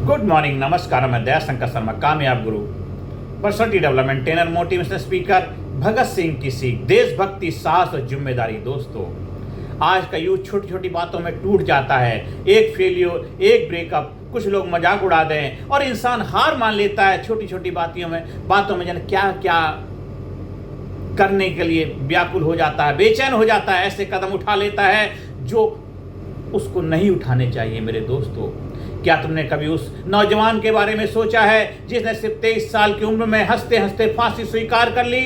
Good morning, नमस्कार। मैं दयाशंकर शर्मा, कामयाब गुरु, personality development trainer, motivational speaker. Bhagat Singh की सीख, देशभक्ति, साहस और जिम्मेदारी। दोस्तों, आज का यूथ छोटी छोटी बातों में टूट जाता है। एक फेलियर, एक ब्रेकअप, कुछ लोग मजाक उड़ा दें और इंसान हार मान लेता है। छोटी छोटी बातों में जाने क्या क्या करने के लिए व्याकुल हो जाता है, बेचैन हो जाता है, ऐसे कदम उठा लेता है जो उसको नहीं उठाने चाहिए। मेरे दोस्तों, क्या तुमने कभी उस नौजवान के बारे में सोचा है जिसने सिर्फ 23 साल की उम्र में हंसते हंसते फांसी स्वीकार कर ली?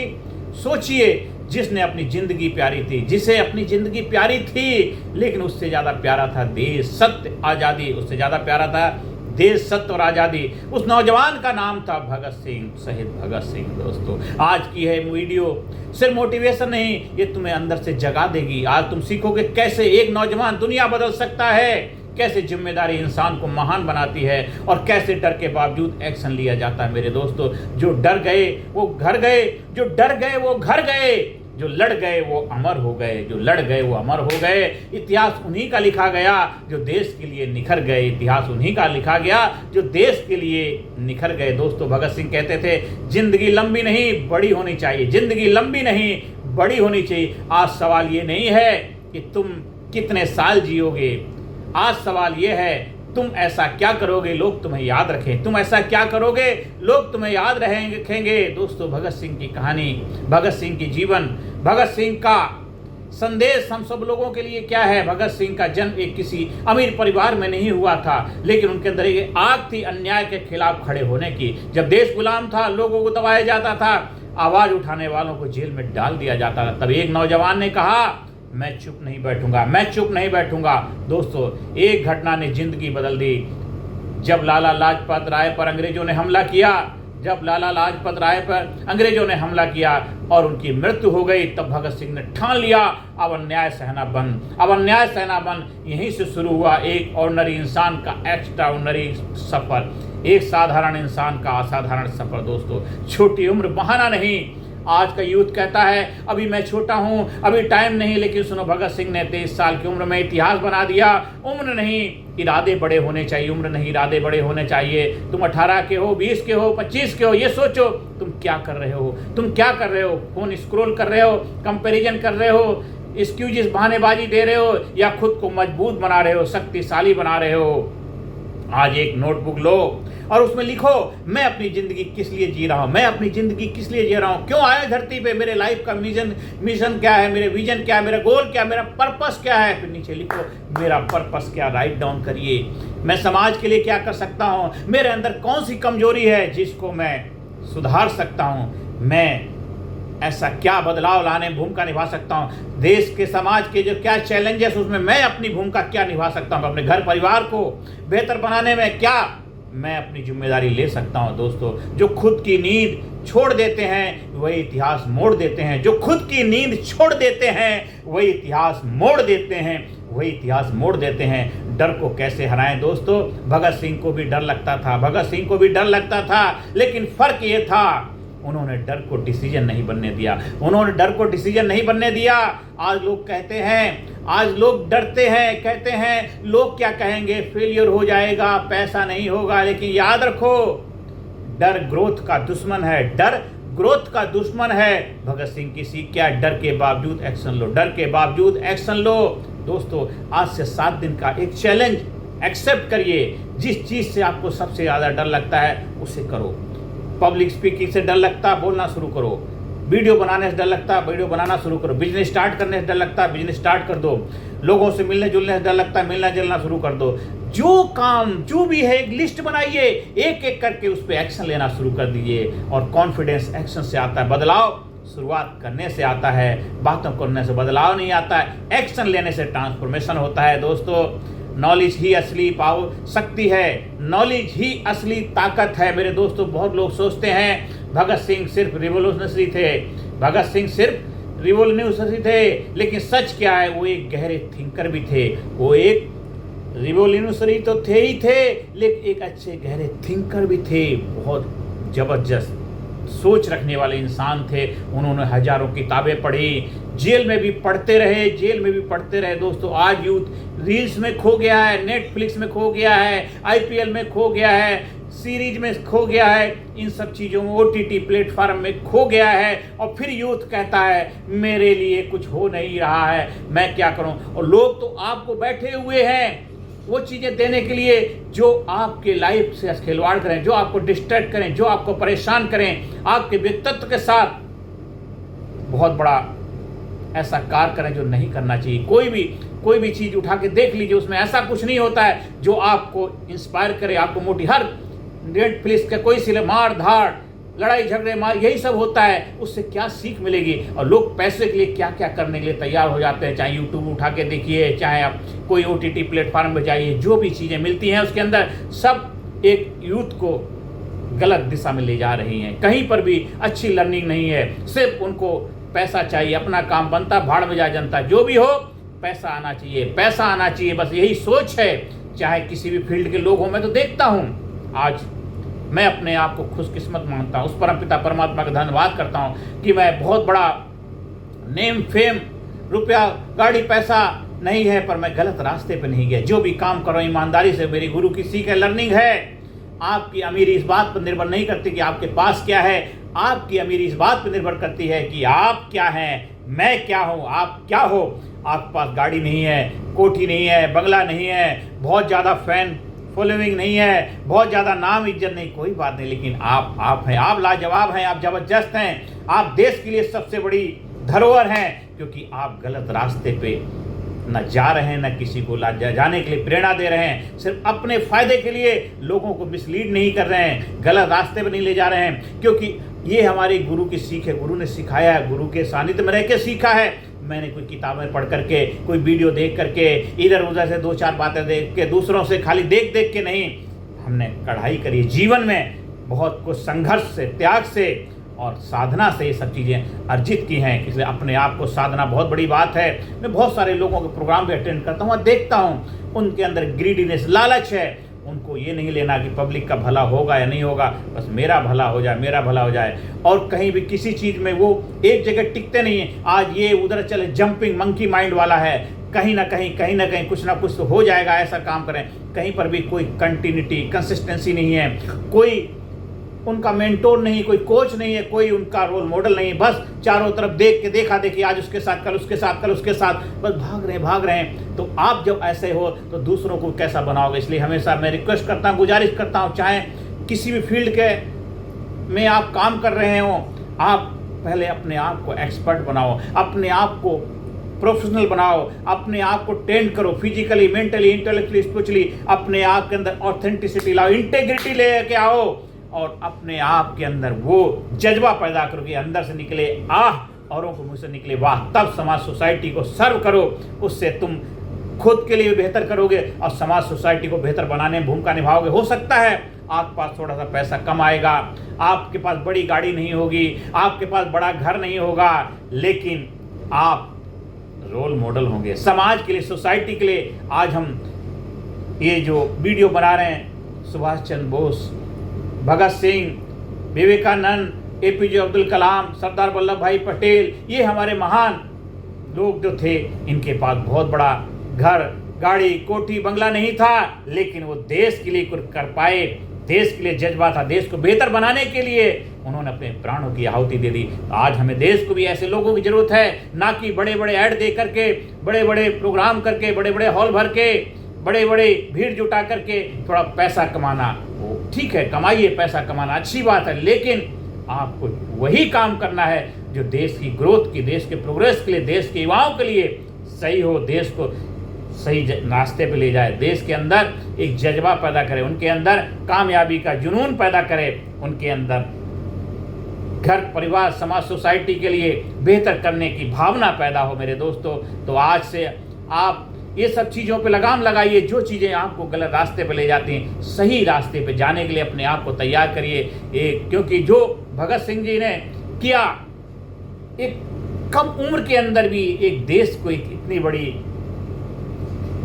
सोचिए, जिसने अपनी जिंदगी प्यारी थी, जिसे अपनी जिंदगी प्यारी थी, लेकिन उससे ज्यादा प्यारा था देश, सत्य, आजादी। उससे ज्यादा प्यारा था देश, सत्य और आजादी। उस नौजवान का नाम था भगत सिंह, शहीद भगत सिंह। दोस्तों, आज की है वीडियो सिर्फ मोटिवेशन नहीं, ये तुम्हें अंदर से जगा देगी। आज तुम सीखोगे कैसे एक नौजवान दुनिया बदल सकता है, कैसे जिम्मेदारी इंसान को महान बनाती है और कैसे डर के बावजूद एक्शन लिया जाता है। मेरे दोस्तों, जो डर गए वो घर गए, जो डर गए वो घर गए, जो लड़ गए वो अमर हो गए, जो लड़ गए वो अमर हो गए। इतिहास उन्हीं का लिखा गया जो देश के लिए निखर गए, इतिहास उन्हीं का लिखा गया जो देश के लिए निखर गए। दोस्तों, भगत सिंह कहते थे, जिंदगी लंबी नहीं बड़ी होनी चाहिए, जिंदगी लंबी नहीं बड़ी होनी चाहिए। आज सवाल ये नहीं है कि तुम कितने साल जियोगे, आज सवाल ये है तुम ऐसा क्या करोगे लोग तुम्हें याद रखें, तुम ऐसा क्या करोगे लोग तुम्हें याद रखेंगे। दोस्तों, भगत सिंह की कहानी, भगत सिंह की जीवन, भगत सिंह का संदेश हम सब लोगों के लिए क्या है? भगत सिंह का जन्म एक किसी अमीर परिवार में नहीं हुआ था, लेकिन उनके अंदर एक आग थी अन्याय के खिलाफ खड़े होने की। जब देश गुलाम था, लोगों को दबाया जाता था, आवाज उठाने वालों को जेल में डाल दिया जाता था, तब एक नौजवान ने कहा, मैं चुप नहीं बैठूंगा, मैं चुप नहीं बैठूंगा। दोस्तों, एक घटना ने जिंदगी बदल दी। जब लाला लाजपत राय पर अंग्रेजों ने हमला किया, जब लाला लाजपत राय पर अंग्रेजों ने हमला किया और उनकी मृत्यु हो गई, तब भगत सिंह ने ठान लिया, अब अन्याय सहना बंद, अब अन्याय सहना बंद। यहीं से शुरू हुआ एक ऑर्डिनरी इंसान का एक्स्ट्रा ऑर्डिनरी सफर, एक साधारण इंसान का असाधारण सफर। दोस्तों, छोटी उम्र बहाना नहीं। आज का यूथ कहता है अभी मैं छोटा हूं, अभी टाइम नहीं, लेकिन सुनो, भगत सिंह ने 23 साल की उम्र में इतिहास बना दिया। उम्र नहीं, इरादे बड़े होने चाहिए, उम्र नहीं, इरादे बड़े होने चाहिए। तुम 18 के हो, 20 के हो, 25 के हो, ये सोचो तुम क्या कर रहे हो, तुम क्या कर रहे हो? फोन स्क्रॉल कर रहे हो, कंपैरिजन कर रहे हो, एक्सक्यूजेस, बहानेबाजी दे रहे हो, या खुद को मजबूत बना रहे हो, शक्तिशाली बना रहे हो? आज एक नोटबुक लो और उसमें लिखो, मैं अपनी जिंदगी किस लिए जी रहा हूं, मैं अपनी जिंदगी किस लिए जी रहा हूं, क्यों आया धरती पे, मेरे लाइफ का मिशन क्या है, मेरे विजन क्या है, मेरा गोल क्या है, मेरा पर्पस क्या है। फिर नीचे लिखो, मेरा पर्पस क्या, राइट डाउन करिए। मैं समाज के लिए क्या कर सकता हूं, मेरे अंदर कौन सी कमजोरी है जिसको मैं सुधार सकता हूं, मैं ऐसा क्या बदलाव लाने भूमिका निभा सकता हूं, देश के समाज के जो क्या चैलेंजेस, उसमें मैं अपनी भूमिका क्या निभा सकता हूं, अपने घर परिवार को बेहतर बनाने में क्या मैं अपनी जिम्मेदारी ले सकता हूं। दोस्तों, जो खुद की नींद छोड़ देते हैं वही इतिहास मोड़ देते हैं, जो खुद की नींद छोड़ देते हैं वही इतिहास मोड़ देते हैं, वही इतिहास मोड़ देते हैं। डर को कैसे हराएं? दोस्तों, भगत सिंह को भी डर लगता था, भगत सिंह को भी डर लगता था, लेकिन फर्क ये था, उन्होंने डर को डिसीजन नहीं बनने दिया, उन्होंने डर को डिसीजन नहीं बनने दिया। आज लोग कहते हैं, आज लोग डरते हैं, कहते हैं लोग क्या कहेंगे, फेलियर हो जाएगा, पैसा नहीं होगा, लेकिन याद रखो, डर ग्रोथ का दुश्मन है, डर ग्रोथ का दुश्मन है। भगत सिंह की सीख क्या? डर के बावजूद एक्शन लो, डर के बावजूद एक्शन लो। दोस्तों, आज से 7 दिन का एक चैलेंज एक्सेप्ट करिए। जिस चीज से आपको सबसे ज्यादा डर लगता है उसे करो। पब्लिक स्पीकिंग से डर लगता है, बोलना शुरू करो। वीडियो बनाने से डर लगता है, वीडियो बनाना शुरू करो। बिजनेस स्टार्ट करने से डर लगता है, बिजनेस स्टार्ट कर दो। लोगों से मिलने जुलने से डर लगता है, मिलना जुलना शुरू कर दो। जो काम जो भी है, एक लिस्ट बनाइए, एक एक करके उस पर एक्शन लेना शुरू कर दीजिए। और कॉन्फिडेंस एक्शन से आता है, बदलाव शुरुआत करने से आता है, बातों करने से बदलाव नहीं आता है, एक्शन लेने से ट्रांसफॉर्मेशन होता है। दोस्तों, नॉलेज ही असली पावर शक्ति है, नॉलेज ही असली ताकत है। मेरे दोस्तों, बहुत लोग सोचते हैं भगत सिंह सिर्फ रिवोल्यूशनरी थे, भगत सिंह सिर्फ रिवोल्यूशनरी थे, लेकिन सच क्या है, वो एक गहरे थिंकर भी थे। वो एक रिवोल्यूशनरी तो थे ही थे, लेकिन एक अच्छे गहरे थिंकर भी थे। बहुत जबरदस्त सोच रखने वाले इंसान थे। उन्होंने हजारों किताबें पढ़ी, जेल में भी पढ़ते रहे दोस्तों। आज यूथ रील्स में खो गया है, नेटफ्लिक्स में खो गया है, IPL में खो गया है, सीरीज में खो गया है, इन सब चीज़ों में OTT प्लेटफॉर्म में खो गया है। और फिर यूथ कहता है मेरे लिए कुछ हो नहीं रहा है, मैं क्या करूं। और लोग तो आपको बैठे हुए हैं वो चीज़ें देने के लिए जो आपके लाइफ से खिलवाड़ करें, जो आपको डिस्ट्रैक्ट करें, जो आपको परेशान करें, आपके व्यक्तित्व के साथ बहुत बड़ा ऐसा कार्य करें जो नहीं करना चाहिए। कोई भी चीज़ उठा के देख लीजिए, उसमें ऐसा कुछ नहीं होता है जो आपको इंस्पायर करे, आपको हर नेटफ्लिक्स का कोई सिले मार धाड़, लड़ाई झगड़े मार, यही सब होता है। उससे क्या सीख मिलेगी। और लोग पैसे के लिए क्या क्या करने के लिए तैयार हो जाते हैं। चाहे यूट्यूब उठा के देखिए, चाहे आप कोई OTT प्लेटफॉर्म पर जाइए, जो भी चीज़ें मिलती हैं उसके अंदर सब एक यूथ को गलत दिशा में ले जा रही हैं। कहीं पर भी अच्छी लर्निंग नहीं है, सिर्फ उनको पैसा चाहिए, अपना काम बनता, भाड़ में जा जनता। जो भी हो पैसा आना चाहिए, बस यही सोच है। चाहे किसी भी फील्ड के लोग हों, मैं तो देखता हूँ आज मैं अपने आप को खुशकिस्मत मानता हूँ, उस परमपिता परमात्मा का धन्यवाद करता हूँ कि मैं बहुत बड़ा नेम फेम रुपया गाड़ी पैसा नहीं है, पर मैं गलत रास्ते पे नहीं गया। जो भी काम करो ईमानदारी से, मेरी गुरु की सीख है, लर्निंग है। आपकी अमीरी इस बात पर निर्भर नहीं करती कि आपके पास क्या है, आपकी अमीरी इस बात पर निर्भर करती है कि आप क्या हैं, मैं क्या हूँ, आप क्या हो। आपके पास गाड़ी नहीं है, कोठी नहीं है, बंगला नहीं है, बहुत ज़्यादा फैन फॉलोइंग नहीं है, बहुत ज़्यादा नाम इज्जत नहीं, कोई बात नहीं, लेकिन आप हैं, आप लाजवाब हैं, आप जबरदस्त हैं, आप देश के लिए सबसे बड़ी धरोहर हैं। क्योंकि आप गलत रास्ते पे न जा रहे हैं, न किसी को जाने के लिए प्रेरणा दे रहे हैं, सिर्फ अपने फायदे के लिए लोगों को मिसलीड नहीं कर रहे हैं, गलत रास्ते पे नहीं ले जा रहे हैं। क्योंकि ये हमारे गुरु की सीख है, गुरु ने सिखाया है, गुरु के सानिध्य में रह के सीखा है। मैंने कोई किताबें पढ़ करके, कोई वीडियो देख करके, इधर उधर से दो चार बातें देख के, दूसरों से खाली देख देख के नहीं, हमने कढ़ाई करी जीवन में, बहुत कुछ संघर्ष से, त्याग से और साधना से ये सब चीज़ें अर्जित की हैं। इसलिए अपने आप को साधना बहुत बड़ी बात है। मैं बहुत सारे लोगों के प्रोग्राम भी अटेंड करता हूँ, देखता हूँ उनके अंदर ग्रीडीनेस, लालच है। उनको ये नहीं लेना कि पब्लिक का भला होगा या नहीं होगा, बस मेरा भला हो जाए, मेरा भला हो जाए। और कहीं भी किसी चीज़ में वो एक जगह टिकते नहीं हैं। आज ये उधर चले, जंपिंग मंकी माइंड वाला है, कहीं ना कहीं कुछ ना कुछ तो हो जाएगा, ऐसा काम करें। कहीं पर भी कोई कंटिन्यूटी, कंसिस्टेंसी नहीं है, कोई उनका मेंटोर नहीं, कोई कोच नहीं है, कोई उनका रोल मॉडल नहीं है। बस चारों तरफ देख के देखा देखी, आज उसके साथ, कल उसके साथ, कल उसके साथ, बस भाग रहे हैं। तो आप जब ऐसे हो तो दूसरों को कैसा बनाओगे। इसलिए हमेशा मैं रिक्वेस्ट करता हूँ, गुजारिश करता हूँ, चाहे किसी भी फील्ड के में आप काम कर रहे हो, आप पहले अपने आप को एक्सपर्ट बनाओ, अपने आप को प्रोफेशनल बनाओ, अपने आप को ट्रेंड करो, फिजिकली, मेंटली, इंटेलेक्चुअली, स्पिरिचुअली। अपने आप के अंदर ऑथेंटिसिटी लाओ, इंटेग्रिटी लेके आओ और अपने आप के अंदर वो जज्बा पैदा करो कि अंदर से निकले आह, औरों को मुँह से निकले वाह। तब समाज सोसाइटी को सर्व करो, उससे तुम खुद के लिए बेहतर करोगे और समाज सोसाइटी को बेहतर बनाने में भूमिका निभाओगे। हो सकता है आपके पास थोड़ा सा पैसा कम आएगा, आपके पास बड़ी गाड़ी नहीं होगी, आपके पास बड़ा घर नहीं होगा, लेकिन आप रोल मॉडल होंगे समाज के लिए, सोसाइटी के लिए। आज हम ये जो वीडियो बना रहे हैं, सुभाष चंद्र बोस, भगत सिंह, विवेकानंद, APJ अब्दुल कलाम, सरदार वल्लभ भाई पटेल, ये हमारे महान लोग जो थे, इनके पास बहुत बड़ा घर, गाड़ी, कोठी, बंगला नहीं था, लेकिन वो देश के लिए कुछ कर पाए। देश के लिए जज्बा था, देश को बेहतर बनाने के लिए उन्होंने अपने प्राणों की आहुति दे दी। आज हमें देश को भी ऐसे लोगों की जरूरत है, ना कि बड़े बड़े ऐड दे करके, बड़े बड़े प्रोग्राम करके, बड़े बड़े हॉल भर के, बड़े बड़े भीड़ जुटा करके थोड़ा पैसा कमाना। वो ठीक है, कमाइए, पैसा कमाना अच्छी बात है, लेकिन आपको वही काम करना है जो देश की ग्रोथ की, देश के प्रोग्रेस के लिए, देश के युवाओं के लिए सही हो, देश को सही रास्ते पे ले जाए, देश के अंदर एक जज्बा पैदा करे, उनके अंदर कामयाबी का जुनून पैदा करे, उनके अंदर घर, परिवार, समाज, सोसाइटी के लिए बेहतर करने की भावना पैदा हो। मेरे दोस्तों, तो आज से आप ये सब चीज़ों पे लगाम लगाइए, जो चीज़ें आपको गलत रास्ते पे ले जाती हैं, सही रास्ते पे जाने के लिए अपने आप को तैयार करिए। क्योंकि जो भगत सिंह जी ने किया, एक कम उम्र के अंदर भी एक देश को एक इतनी बड़ी,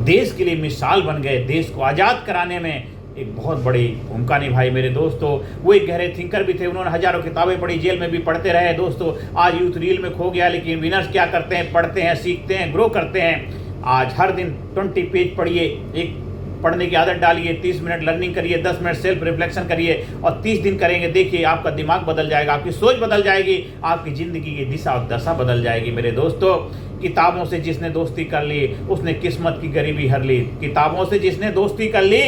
देश के लिए मिसाल बन गए, देश को आज़ाद कराने में एक बहुत बड़ी भूमिका निभाई मेरे दोस्तों। वो एक गहरे थिंकर भी थे, उन्होंने हजारों किताबें पढ़ी, जेल में भी पढ़ते रहे दोस्तों। आज यूथ रील में खो गया, लेकिन विनर्स क्या करते हैं, पढ़ते हैं, सीखते हैं, ग्रो करते हैं। आज हर दिन 20 पेज पढ़िए, एक पढ़ने की आदत डालिए, 30 मिनट लर्निंग करिए, 10 मिनट सेल्फ रिफ्लेक्शन करिए और 30 दिन करेंगे, देखिए आपका दिमाग बदल जाएगा, आपकी सोच बदल जाएगी, आपकी ज़िंदगी की दिशा और दशा बदल जाएगी मेरे दोस्तों। किताबों से जिसने दोस्ती कर ली उसने किस्मत की गरीबी हर ली। किताबों से जिसने दोस्ती कर ली,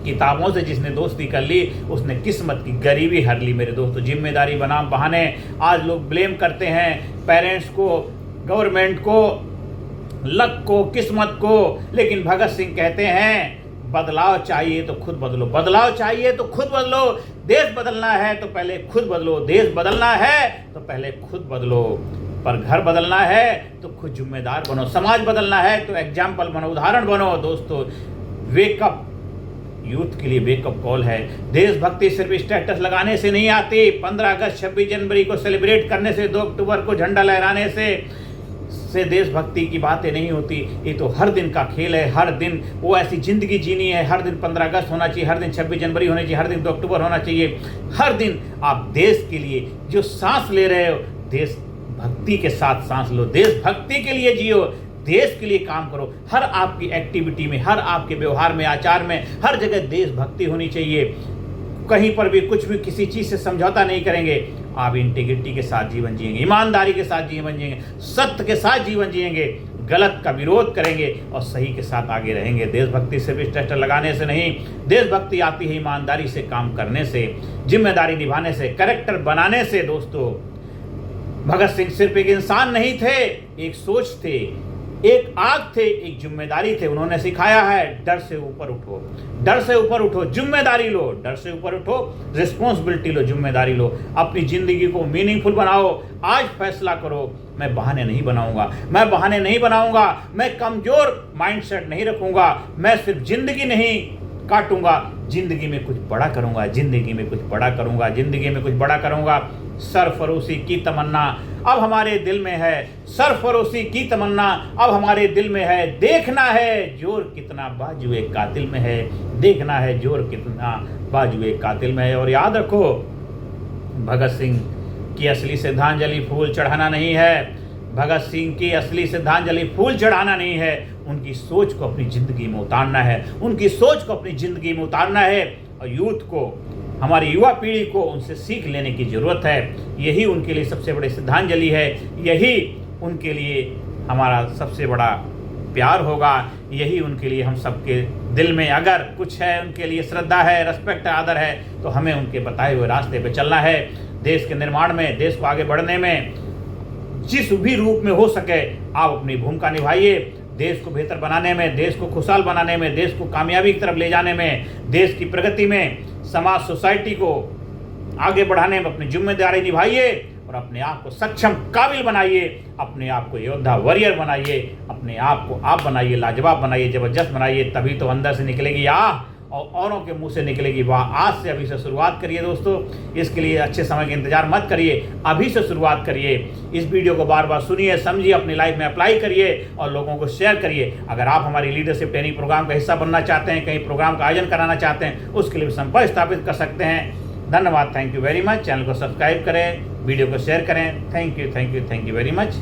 किताबों से जिसने दोस्ती कर ली उसने किस्मत की गरीबी हर ली मेरे दोस्तों। जिम्मेदारी बनाम बहाने, आज लोग ब्लेम करते हैं पेरेंट्स को, गवर्नमेंट को, लक को, किस्मत को, लेकिन भगत सिंह कहते हैं बदलाव चाहिए तो खुद बदलो, बदलाव चाहिए तो खुद बदलो। देश बदलना है तो पहले खुद बदलो, देश बदलना है तो पहले खुद बदलो। पर घर बदलना है तो खुद जिम्मेदार बनो, समाज बदलना है तो एग्जाम्पल बनो, उदाहरण बनो दोस्तों। वेकअप, यूथ के लिए वेकअप कॉल है। देशभक्ति सिर्फ स्टेटस लगाने से नहीं आती, 15 अगस्त 26 जनवरी को सेलिब्रेट करने से, 2 अक्टूबर को झंडा लहराने से देशभक्ति की बातें नहीं होती। ये तो हर दिन का खेल है, हर दिन वो ऐसी जिंदगी जीनी है, हर दिन 15 अगस्त होना चाहिए, हर दिन 26 जनवरी होनी चाहिए, हर दिन 2 अक्टूबर होना चाहिए। हर दिन आप देश के लिए जो सांस ले रहे हो, देशभक्ति के साथ सांस लो, देशभक्ति के लिए जियो, देश के लिए काम करो। हर आपकी एक्टिविटी में, हर आपके व्यवहार में, आचार में, हर जगह देशभक्ति होनी चाहिए। कहीं पर भी कुछ भी किसी चीज़ से समझौता नहीं करेंगे। आप इंटीग्रिटी के साथ जीवन जिएंगे, ईमानदारी के साथ जीवन जिएंगे, सत्य के साथ जीवन जिएंगे, गलत का विरोध करेंगे और सही के साथ आगे रहेंगे। देशभक्ति सिर्फ स्टेटस लगाने से नहीं, देशभक्ति आती है ईमानदारी से काम करने से, जिम्मेदारी निभाने से, कैरेक्टर बनाने से दोस्तों। भगत सिंह सिर्फ एक इंसान नहीं थे, एक सोच थे, एक आग थे, एक जिम्मेदारी थे। उन्होंने सिखाया है डर से ऊपर उठो, डर से ऊपर उठो, जिम्मेदारी लो, डर से ऊपर उठो, रिस्पॉन्सिबिलिटी लो, जिम्मेदारी लो, अपनी जिंदगी को मीनिंगफुल बनाओ। आज फैसला करो, मैं बहाने नहीं बनाऊंगा, मैं बहाने नहीं बनाऊंगा, मैं कमजोर माइंडसेट नहीं रखूंगा, मैं सिर्फ जिंदगी नहीं काटूंगा, जिंदगी में कुछ बड़ा करूंगा, जिंदगी में कुछ बड़ा करूंगा, जिंदगी में कुछ बड़ा करूंगा। सरफरोशी की तमन्ना अब हमारे दिल में है, सरफरोशी की तमन्ना अब हमारे दिल में है। देखना है जोर कितना बाजुए कातिल में है, देखना है जोर कितना बाजुए कातिल में है। और याद रखो, भगत सिंह की असली श्रद्धांजलि फूल चढ़ाना नहीं है, भगत सिंह की असली श्रद्धांजलि फूल चढ़ाना नहीं है, उनकी सोच को अपनी जिंदगी में उतारना है, उनकी सोच को अपनी जिंदगी में उतारना है। और यूथ को, हमारी युवा पीढ़ी को उनसे सीख लेने की ज़रूरत है। यही उनके लिए सबसे बड़ी श्रद्धांजलि है, यही उनके लिए हमारा सबसे बड़ा प्यार होगा, यही उनके लिए हम सबके दिल में अगर कुछ है, उनके लिए श्रद्धा है, रेस्पेक्ट है, आदर है, तो हमें उनके बताए हुए रास्ते पे चलना है। देश के निर्माण में, देश को आगे बढ़ने में जिस भी रूप में हो सके आप अपनी भूमिका निभाइए। देश को बेहतर बनाने में, देश को खुशहाल बनाने में, देश को कामयाबी की तरफ ले जाने में, देश की प्रगति में, समाज सोसाइटी को आगे बढ़ाने में अपनी जिम्मेदारी निभाइए और अपने आप को सक्षम, काबिल बनाइए, अपने आप को योद्धा, वॉरियर बनाइए, अपने आप को आप बनाइए, लाजवाब बनाइए, जबरदस्त बनाइए। तभी तो अंदर से निकलेगी आह और औरों के मुंह से निकलेगी वाह। आज से, अभी से शुरुआत करिए दोस्तों। इसके लिए अच्छे समय का इंतजार मत करिए, अभी से शुरुआत करिए। इस वीडियो को बार बार सुनिए, समझिए, अपनी लाइफ में अप्लाई करिए और लोगों को शेयर करिए। अगर आप हमारी लीडरशिप ट्रेनिंग प्रोग्राम का हिस्सा बनना चाहते हैं, कहीं प्रोग्राम का आयोजन कराना चाहते हैं, उसके लिए संपर्क स्थापित कर सकते हैं। धन्यवाद, thank you very much. Channel को सब्सक्राइब करें, वीडियो को शेयर करें। Thank you very much.